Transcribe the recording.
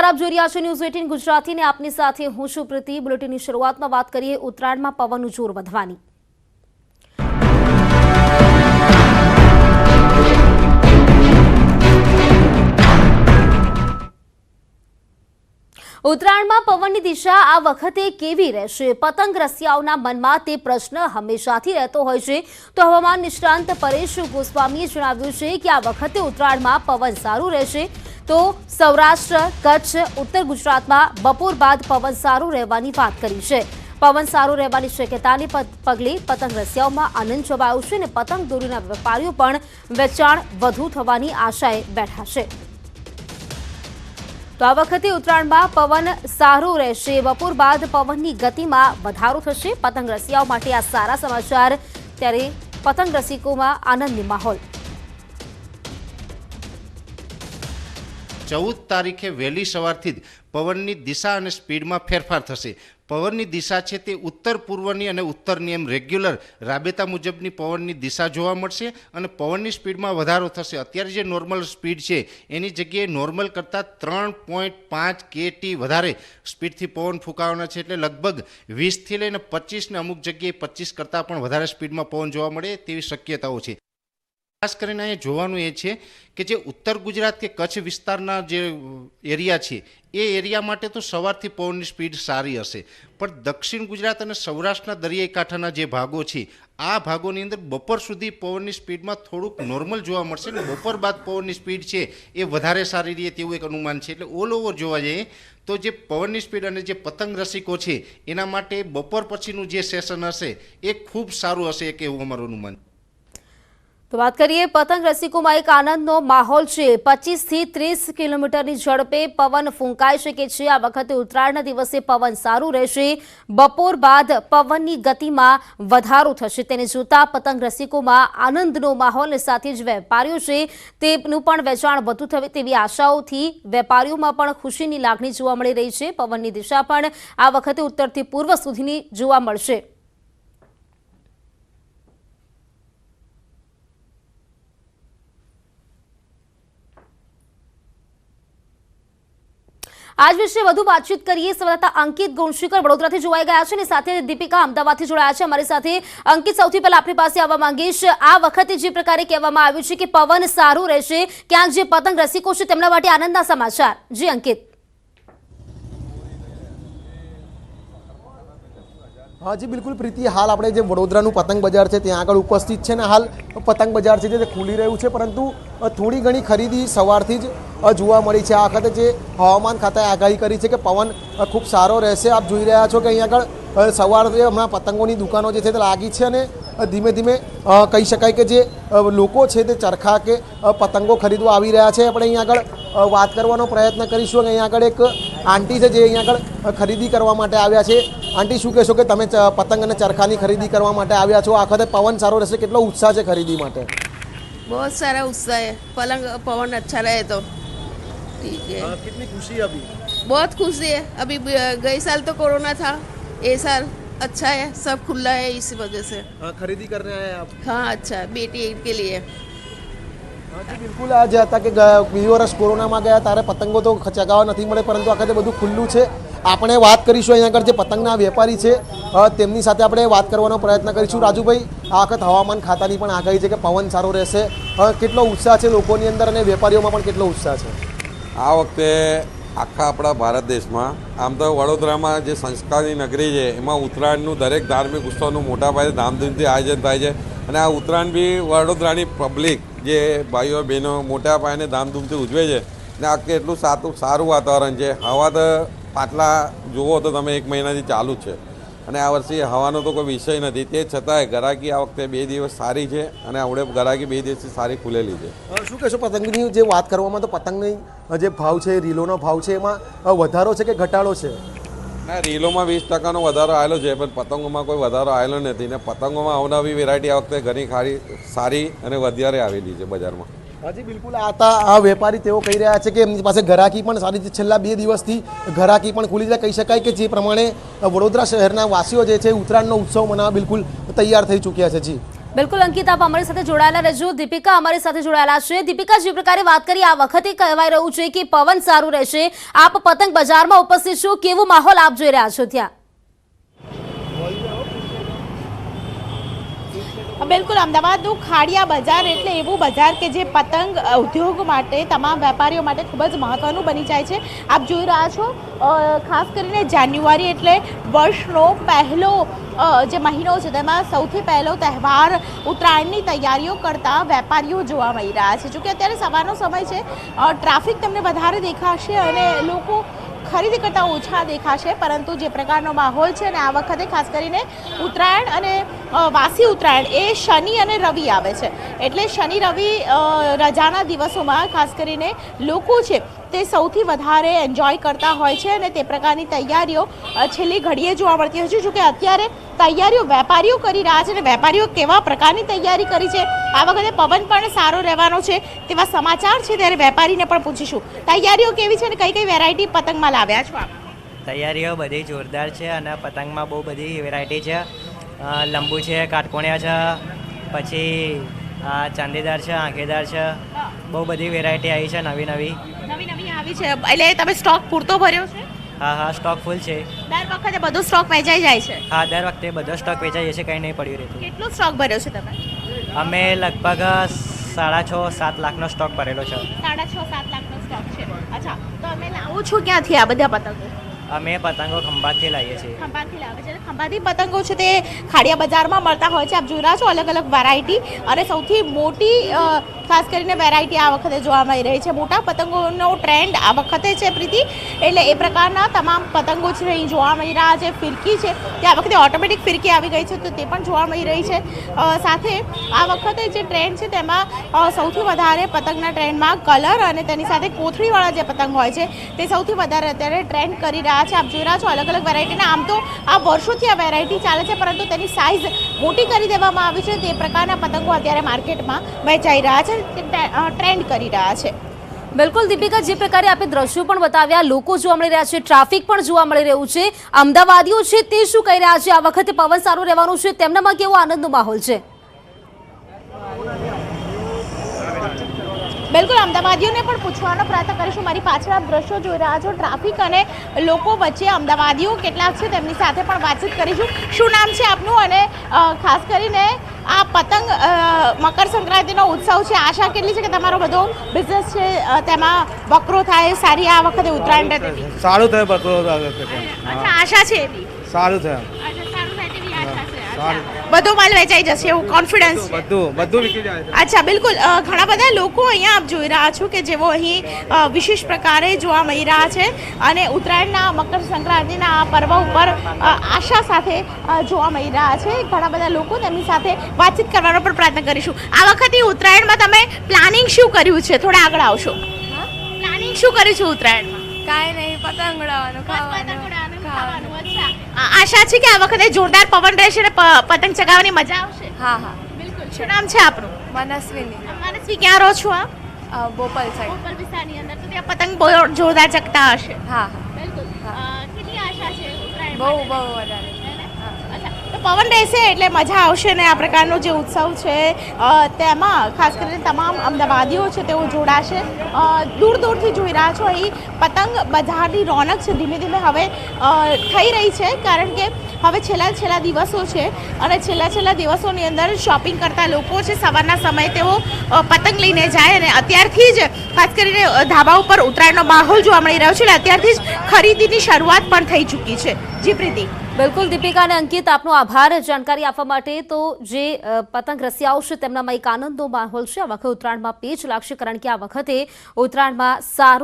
આપ જોઈ રહ્યા છો ન્યૂઝ 18 ગુજરાતી ને આપની સાથે હું છું પ્રીતિ। બુલેટિનની શરૂઆતમાં વાત કરીએ ઉત્તરાયણમાં પવનનું જોર વધવાની। ઉત્તરાયણમાં પવનની દિશા આ વખતે કેવી રહેશે? પતંગ રસિયાઓના મનમાં તે પ્રશ્ન હંમેશાથી રહેતો હોય છે। તો હવામાન નિષ્ણાંત પરેશ ગોસ્વામીએ જણાવ્યું છે કે આ વખતે ઉત્તરાયણમાં પવન સારું રહેશે। તો સૌરાષ્ટ્ર, કચ્છ, ઉત્તર ગુજરાતમાં બપોર બાદ પવન સારું રહેવાની વાત કરી છે। પવન સારું રહેવાની શક્યતાને પગલે પતંગ રસિયાઓમાં આનંદ છવાયો છે અને પતંગ દોરીના વેપારીઓ પણ વેચાણ વધુ થવાની આશાએ બેઠા છે। તો આ વખતે ઉત્તરાયણમાં પવન સારું રહેશે। બપોર બાદ પવનની ગતિમાં વધારો થશે। પતંગ રસિયાઓ માટે આ સારા સમાચાર, ત્યારે પતંગ રસિકોમાં આનંદની માહોલ। 14 તારીખે વહેલી સવારથી જ પવનની દિશા અને સ્પીડમાં ફેરફાર થશે। પવનની દિશા છે તે ઉત્તર પૂર્વની અને ઉત્તરની એમ રેગ્યુલર રાબેતા મુજબની પવનની દિશા જોવા મળશે અને પવનની સ્પીડમાં વધારો થશે। અત્યારે જે નોર્મલ સ્પીડ છે એની જગ્યાએ નોર્મલ કરતાં 3.5 kT વધારે સ્પીડથી પવન ફૂંકાવાના છે। એટલે લગભગ 20થી લઈને 25 ને અમુક જગ્યાએ 25 કરતાં પણ વધારે સ્પીડમાં પવન જોવા મળે તેવી શક્યતાઓ છે। ખાસ કરીને અહીંયા જોવાનું એ છે કે જે ઉત્તર ગુજરાત કે કચ્છ વિસ્તારના જે એરિયા છે એ એરિયા માટે તો સવારથી પવનની સ્પીડ સારી હશે, પણ દક્ષિણ ગુજરાત અને સૌરાષ્ટ્રના દરિયાઈ કાંઠાના જે ભાગો છે આ ભાગોની અંદર બપોર સુધી પવનની સ્પીડમાં થોડુંક નોર્મલ જોવા મળશે અને બપોર બાદ પવનની સ્પીડ છે એ વધારે સારી રહે તેવું એક અનુમાન છે। એટલે ઓલ ઓવર જોવા જઈએ તો જે પવનની સ્પીડ અને જે પતંગ રસિકો છે એના માટે બપોર પછીનું જે સેશન હશે એ ખૂબ સારું હશે એક એવું અમારું અનુમાન। તો વાત કરીએ પતંગ રસિકોમાં એક આનંદનો માહોલ છે। 25 થી 30 કિલોમીટરની ઝડપે પવન ફૂંકાઈ શકે છે। આ વખતે ઉત્તરાયણના દિવસે પવન સારું રહેશે। બપોર બાદ પવનની ગતિમાં વધારો થશે। તેને જોતા પતંગ રસિકોમાં આનંદનો માહોલ સાથે જ વેપારીઓ છે તેનું પણ વેચાણ વધુ થશે તેવી આશાઓથી વેપારીઓમાં પણ ખુશીની લાગણી જોવા મળી રહી છે। પવનની દિશા પણ આ વખતે ઉત્તરથી પૂર્વ સુધીની જોવા મળશે। આજ વિશે વધુ વાતચીત કરીએ। સંવાદદાતા અંકિત ગુણશીકર વડોદરાથી જોડાઈ ગયા છે અને સાથે દીપિકા અમદાવાદથી જોડાયા છે અમારી સાથે। અંકિત, સૌથી પહેલા આપણી પાસે આવવા માંગીશ, આ વખતે જે પ્રકારે કહેવામાં આવ્યું છે કે પવન સારું રહેશે, ક્યાંક જે પતંગ રસિકો છે તેમના માટે આનંદના સમાચાર। જી અંકિત। हाँ जी बिल्कुल प्रीति, हाल આપણે જે વડોદરાનું પતંગ બજાર છે ત્યાં આગળ ઉપસ્થિત છે ને હાલ પતંગ બજાર છે જે ખુલી રહ્યું છે, પરંતુ થોડી ઘણી ખરીદી સવારથી જ જોવા મળી છે। આ વખતે જે હવામાન ખાતાએ આગાહી કરી છે કે પવન ખૂબ સારો રહેશે। આપ જોઈ રહ્યા છો કે અહીંયા આગળ સવારથી હમણાં પતંગોની દુકાનો જે છે તે લાગી છે અને ધીમે ધીમે કહી શકાય કે જે લોકો છે તે ચરખા કે પતંગો ખરીદવા આવી રહ્યા છે। આપણે અહીંયા આગળ વાત કરવાનો પ્રયત્ન કરીશું કે અહીંયા આગળ એક આંટી છે જે અહીંયા આગળ ખરીદી કરવા માટે આવ્યા છે। आंटी શું કહેશો કે તમે પતંગ અને ચરખાની ખરીદી કરવા માટે આવ્યા છો? આ વખતે પવન સારો રહેશે, કેટલો ઉત્સાહ છે ખરીદી માટે? बहुत सारा उत्साह है। पवन अच्छा रहे तो ठीक है। कितनी खुशी अभी? बहुत खुशी है। अभी गई साल तो कोरोना था, ये साल अच्छा है, सब खुला है, इस वजह से खरीदी करने आए आप? हाँ, अच्छा बेटी ईद के लिए। हाँ जी बिल्कुल। आज હતા કે બીજી વર્ષ કોરોનામાં ગયા ત્યારે પતંગો તો ચગાવવા નથી મળે, પરંતુ આ વખતે બધું ખુલ્લું છે। આપણે વાત કરીશું અહીંયા આગળ જે પતંગના વેપારી છે તેમની સાથે આપણે વાત કરવાનો પ્રયત્ન કરીશું। રાજુભાઈ, આ વખત હવામાન ખાતાની પણ આગાહી છે કે પવન સારો રહેશે, કેટલો ઉત્સાહ છે લોકોની અંદર અને વેપારીઓમાં પણ કેટલો ઉત્સાહ છે? આ વખતે આખા આપણા ભારત દેશમાં, આમ તો વડોદરામાં જે સંસ્કારની નગરી છે એમાં ઉત્તરાયણનું દરેક ધાર્મિક ઉત્સવનું મોટા પાયે ધામધૂમથી આયોજન થાય છે અને આ ઉત્તરાયણ બી વડોદરાની પબ્લિક જે ભાઈઓ બહેનો મોટા પાયે ધામધૂમથી ઉજવે છે ને આ એટલું સારું વાતાવરણ છે। હવા તો પાટલા જુઓ તો તમે 1 મહિનાથી ચાલુ છે અને આ વર્ષે હવાનો તો કોઈ વિષય નથી, તે છતાંય ગરાકી આ વખતે 2 દિવસ સારી છે અને આવડે ગરાકી 2 દિવસથી સારી ખુલેલી છે। શું કહેશો પતંગની જે વાત કરવામાં, તો પતંગની જે ભાવ છે, રીલોનો ભાવ છે, એમાં વધારો છે કે ઘટાડો છે? ના, રીલોમાં 20% વધારો આવેલો છે પણ પતંગોમાં કોઈ વધારો આવેલો નથી ને પતંગોમાં અવનવી વેરાયટી આ વખતે ઘણી સારી અને વધારે આવેલી છે બજારમાં। હાજી બિલકુલ। આ વેપારી તેઓ કહી રહ્યા છે કે એમની પાસે ઘરાકી પણ સારી છે। છેલ્લા 2 દિવસથી ઘરાકી પણ ખુલી છે। કહી શકાય કે જે પ્રમાણે વડોદરા શહેરના વાસીઓ જે છે ઉત્તરાયણનો ઉત્સવ મનાવવા બિલકુલ તૈયાર થઈ ચૂક્યા છે। જી બિલકુલ અંકિત, આપ અમારી સાથે જોડાયેલા રહેજો. દીપિકા અમારી સાથે જોડાયેલા છે. દીપિકા, જે પ્રકારે વાત કરી આ વખતે કહેવાય રહ્યું છે કે પવન સારું રહેશે, આપ પતંગ બજારમાં ઉપસ્થિત છો, કેવો માહોલ આપ જોઈ રહ્યા છો ત્યાં? બિલકુલ, અમદાવાદનું ખાડિયા બજાર એટલે એવું બજાર કે જે પતંગ ઉદ્યોગ માટે, તમામ વેપારીઓ માટે ખૂબ જ મહત્વનું બની જાય છે. આપ જોઈ રહ્યા છો, ખાસ કરીને જાન્યુઆરી એટલે વર્ષનો પહેલો જે મહિનો છે તેમાં સૌથી પહેલો તહેવાર ઉત્તરાયણની તૈયારીઓ કરતા વેપારીઓ જોવા મળી રહ્યા છે. જોકે અત્યારે સવારનો સમય છે, ટ્રાફિક તમને વધારે દેખાશે અને લોકો ખરીદી કરતાં ઓછા દેખાશે, પરંતુ જે પ્રકારનો માહોલ છે ને આ વખતે ખાસ કરીને ઉત્તરાયણ અને વાસી ઉત્તરાયણ એ શનિ અને રવિ આવે છે, એટલે શનિ રવિ રજાના દિવસોમાં ખાસ કરીને લોકો છે તે સૌથી વધારે એન્જોય કરતા હોય છે અને તે પ્રકારની તૈયારીઓ છેલ્લી ઘડીએ જોવા મળતી હોય છે. જોકે અત્યારે તૈયારીઓ વેપારીઓ કરી રહ્યા છે અને વેપારીઓ કેવા પ્રકારની તૈયારી કરી છે, આ વખતે પવન પણ સારો રહેવાનો છે તેવા સમાચાર છે, ત્યારે વેપારીને પણ પૂછીશું તૈયારીઓ કેવી છે અને કઈ કઈ વેરાયટી પતંગમાં લાવ્યા છો આપ? તૈયારીઓ બધી જોરદાર છે અને પતંગમાં બહુ બધી વેરાયટી છે. લંબુ છે, કાટકોણિયા છે, પછી ચાંદીદાર છે, આંખેદાર છે, બહુ બધી વેરાયટી આવી છે નવી નવી આવી છે. એટલે તમે સ્ટોક પૂરતો ભર્યો છે? હા, સ્ટોક ફૂલ છે. દર વખતે બધો સ્ટોક વેચાઈ જાય છે? હા, દર વખતે બધો સ્ટોક વેચાઈ જશે, કંઈ નહીં પડ્યું રહેતું. કેટલો સ્ટોક ભર્યો છે તમે? અમે લગભગ 6.5-7 લાખનો સ્ટોક ભરેલો છે. 6.5-7 લાખનો સ્ટોક છે. અચ્છા, તો અમે લાવો છો ક્યાંથી આ બધા પતંગો? અમે પતંગો ખંભાતથી લાવીએ છીએ. ખંભાતથી લાવે છે. ખંભાતી પતંગો છે તે ખાડિયા બજારમાં મળતા હોય છે. આપ જોઈ રહ્યા છો અલગ અલગ વેરાયટી, અને સૌથી મોટી ખાસ કરીને વેરાયટી આ વખતે જોવા મળી રહી છે. મોટા પતંગોનો ટ્રેન્ડ આ વખતે છે પ્રીતિ, એટલે એ પ્રકારના તમામ પતંગો છે અહીં જોવા મળી રહ્યા છે. ફિરકી છે તે આ વખતે ઓટોમેટિક ફિરકી આવી ગઈ છે, તો તે પણ જોવા મળી રહી છે. સાથે આ વખતે જે ટ્રેન્ડ છે તેમાં સૌથી વધારે પતંગના ટ્રેન્ડમાં કલર અને તેની સાથે કોથળીવાળા જે પતંગ હોય છે તે સૌથી વધારે અત્યારે ટ્રેન્ડ કરી રહ્યા છે. આપ જોઈ રહ્યા છો અલગ અલગ વેરાયટીના. આમ તો આ વર્ષોથી આ વેરાયટી ચાલે છે, પરંતુ તેની સાઇઝ મોટી કરી દેવામાં આવી છે. તે પ્રકારના પતંગો અત્યારે માર્કેટમાં વેચાઈ રહ્યા છે, ટ્રેન્ડ કરી રહ્યા છે. બિલકુલ દીપિકા, જે પ્રકારે આપણે દ્રશ્યો પણ બતાવ્યા, લોકો જોવા મળી રહ્યા છે, ટ્રાફિક પણ જોવા મળી રહ્યું છે, અમદાવાદીઓ છે તે શું કહી રહ્યા છે? આ વખતે પવન સારું રહેવાનું છે, તેમનામાં કેવો આનંદનો માહોલ છે? બિલકુલ, અમદાવાદીઓને પણ પૂછવાનો પ્રયત્ન કરીશું. મારી પાછળ આપ દ્રશ્યો જોઈ રહ્યા છો, ટ્રાફિક અને લોકો વચ્ચે અમદાવાદીઓ કેટલાક છે તેમની સાથે પણ વાતચીત કરીશું. શું નામ છે આપનું? અને ખાસ કરીને આ પતંગ મકર સંક્રાંતિનો ઉત્સવ છે, આશા કેટલી છે કે તમારો બધો બિઝનેસ છે તેમાં વકરો થાય, સારી આ વખતે ઉત્તરાયણ રહેતી? સારું થાય બકરો. અચ્છા, આશા છે એવી? સારું થાય. અચ્છા, સારું થાય તેવી આશા છે. બધો માલ વેચાઈ જશે એવું કોન્ફિડન્સ છે? બધું વિકી જાય. અચ્છા, બિલકુલ. ઘણા બધા લોકો અહીંયા આપ જોઈ રહ્યા છો કે જેઓ અહીં વિશેષ પ્રકારે જોવા મળી રહ્યા છે અને ઉત્તરાયણના મકર સંક્રાંતિના આ પર્વ ઉપર આશા સાથે જોવા મળી રહ્યા છે. ઘણા બધા લોકો તેમની સાથે વાતચીત કરવાનો પણ પ્રયત્ન કરીશું. આ વખતે ઉત્તરાયણમાં તમે પ્લાનિંગ શું કર્યું છે? થોડા આગળ આવશો. પ્લાનિંગ શું કર્યું છે ઉત્તરાયણમાં? કાંઈ નહીં, પતંગ ઉડાવવાનું, ખાવાનું. અચ્છા, આશા છે કે આ વખતે જોરદાર પવન રહેશે અને પતંગ ચગાવવાની મજા આવશે? હા હા. બિલકુલ. શું નામ છે આપનું? મનસ્વીની. માનસવી, ક્યાં રહો છો આપ? બોપલ સાઈડ. બોપલ વિસ્તારની અંદર. તો ત્યાં પતંગ બહુ જોરદાર ચગતા હશે? હા. બિલકુલ. કેટલી આશા છે ઉત્તરાયણ બહુ માટે? બહુ વધારે. અચ્છા, તો પવન રહેશે એટલે મજા આવશે ને આ પ્રકારનો જે ઉત્સવ છે તેમાં ખાસ કરીને તમામ અમદાવાદીઓ છે તેઓ જોડાશે. દૂર દૂરથી જોઈ રહ્યા છો અહીં પતંગ બજારની રોનક છે ધીમે ધીમે હવે થઈ રહી છે, કારણ કે હવે છેલ્લા દિવસો છે અને છેલ્લા દિવસોની અંદર શોપિંગ કરતા લોકો છે સવારના સમયે તેઓ પતંગ લઈને જાય અને અત્યારથી જ ખાસ કરીને ધાબા ઉપર ઉત્તરાયણનો માહોલ જોવા મળી રહ્યો છે, એટલે અત્યારથી જ ખરીદીની શરૂઆત પણ થઈ ચૂકી છે. જી પ્રીતિ. બિલકુલ દીપિકા અને અંકિત, આપનો આભાર જાણકારી આપવા માટે. તો જે પતંગ રસિયાઓ છે તેમનામાં એક આનંદનો માહોલ છે. આ વખતે ઉત્તરાયણમાં પેચ લાગશે, કારણ કે આ વખતે ઉત્તરાયણમાં સારું